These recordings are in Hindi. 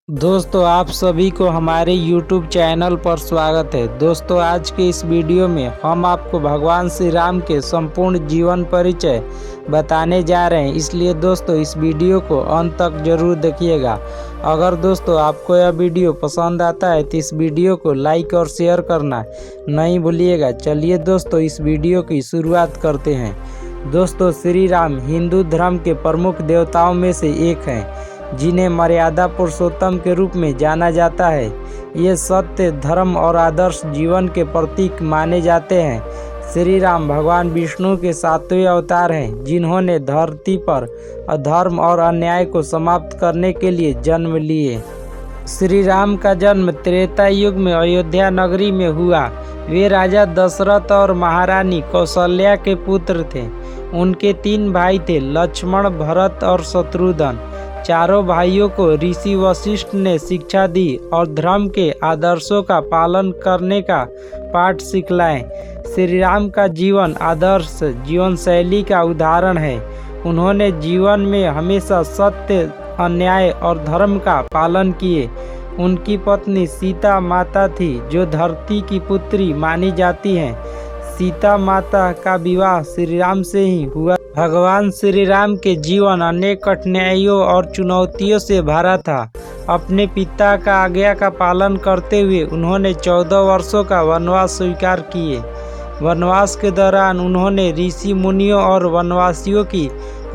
दोस्तों आप सभी को हमारे YouTube चैनल पर स्वागत है। दोस्तों आज के इस वीडियो में हम आपको भगवान श्री राम के संपूर्ण जीवन परिचय बताने जा रहे हैं, इसलिए दोस्तों इस वीडियो को अंत तक जरूर देखिएगा। अगर दोस्तों आपको यह वीडियो पसंद आता है तो इस वीडियो को लाइक और शेयर करना नहीं भूलिएगा। चलिए दोस्तों इस वीडियो की शुरुआत करते हैं। दोस्तों श्री राम हिंदू धर्म के प्रमुख देवताओं में से एक हैं, जिन्हें मर्यादा पुरुषोत्तम के रूप में जाना जाता है। ये सत्य, धर्म और आदर्श जीवन के प्रतीक माने जाते हैं। श्री राम भगवान विष्णु के 7वें अवतार हैं, जिन्होंने धरती पर अधर्म और अन्याय को समाप्त करने के लिए जन्म लिए। श्री राम का जन्म त्रेता युग में अयोध्या नगरी में हुआ। वे राजा दशरथ और महारानी कौशल्या के पुत्र थे। उनके 3 भाई थे, लक्ष्मण, भरत और शत्रुघ्न। चारों भाइयों को ऋषि वशिष्ठ ने शिक्षा दी और धर्म के आदर्शों का पालन करने का पाठ सिखलाए। श्री राम का जीवन आदर्श जीवन शैली का उदाहरण है। उन्होंने जीवन में हमेशा सत्य, अन्याय और धर्म का पालन किए। उनकी पत्नी सीता माता थी, जो धरती की पुत्री मानी जाती हैं। सीता माता का विवाह श्री राम से ही हुआ। भगवान श्री राम के जीवन अनेक कठिनाइयों और चुनौतियों से भरा था। अपने पिता का आज्ञा का पालन करते हुए उन्होंने 14 वर्षों का वनवास स्वीकार किए। वनवास के दौरान उन्होंने ऋषि मुनियों और वनवासियों की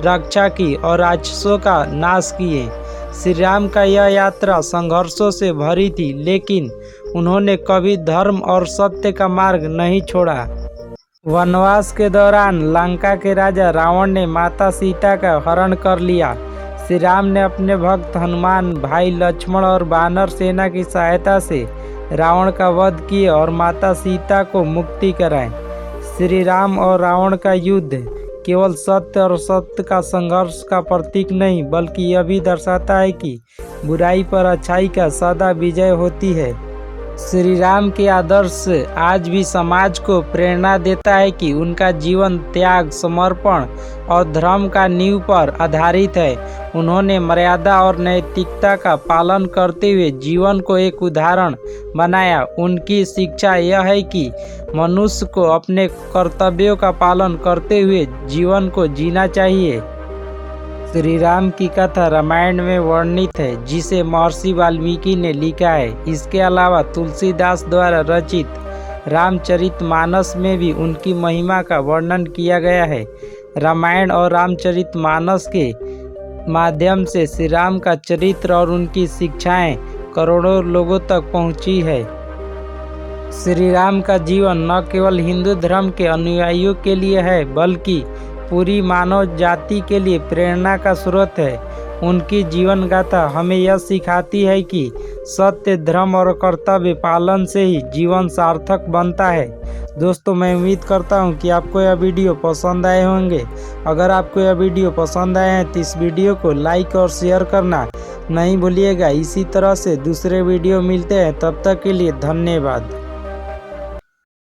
रक्षा की और राक्षसों का नाश किए। श्री राम का यह यात्रा संघर्षों से भरी थी, लेकिन उन्होंने कभी धर्म और सत्य का मार्ग नहीं छोड़ा। वनवास के दौरान लंका के राजा रावण ने माता सीता का हरण कर लिया। श्री राम ने अपने भक्त हनुमान, भाई लक्ष्मण और वानर सेना की सहायता से रावण का वध किए और माता सीता को मुक्ति कराए। श्री राम और रावण का युद्ध केवल सत्य और सत्य का संघर्ष का प्रतीक नहीं, बल्कि यह भी दर्शाता है कि बुराई पर अच्छाई का सदा विजय होती है। श्री राम के आदर्श आज भी समाज को प्रेरणा देता है कि उनका जीवन त्याग, समर्पण और धर्म का नींव पर आधारित है। उन्होंने मर्यादा और नैतिकता का पालन करते हुए जीवन को एक उदाहरण बनाया। उनकी शिक्षा यह है कि मनुष्य को अपने कर्तव्यों का पालन करते हुए जीवन को जीना चाहिए। श्री राम की कथा रामायण में वर्णित है, जिसे महर्षि वाल्मीकि ने लिखा है। इसके अलावा तुलसीदास द्वारा रचित रामचरितमानस में भी उनकी महिमा का वर्णन किया गया है। रामायण और रामचरितमानस के माध्यम से श्री राम का चरित्र और उनकी शिक्षाएं करोड़ों लोगों तक पहुंची है। श्री राम का जीवन न केवल हिंदू धर्म के अनुयायियों के लिए है, बल्कि पूरी मानव जाति के लिए प्रेरणा का स्रोत है। उनकी जीवन गाथा हमें यह सिखाती है कि सत्य, धर्म और कर्तव्य पालन से ही जीवन सार्थक बनता है। दोस्तों मैं उम्मीद करता हूं कि आपको यह वीडियो पसंद आए होंगे। अगर आपको यह वीडियो पसंद आए हैं तो इस वीडियो को लाइक और शेयर करना नहीं भूलिएगा। इसी तरह से दूसरे वीडियो मिलते हैं, तब तक के लिए धन्यवाद।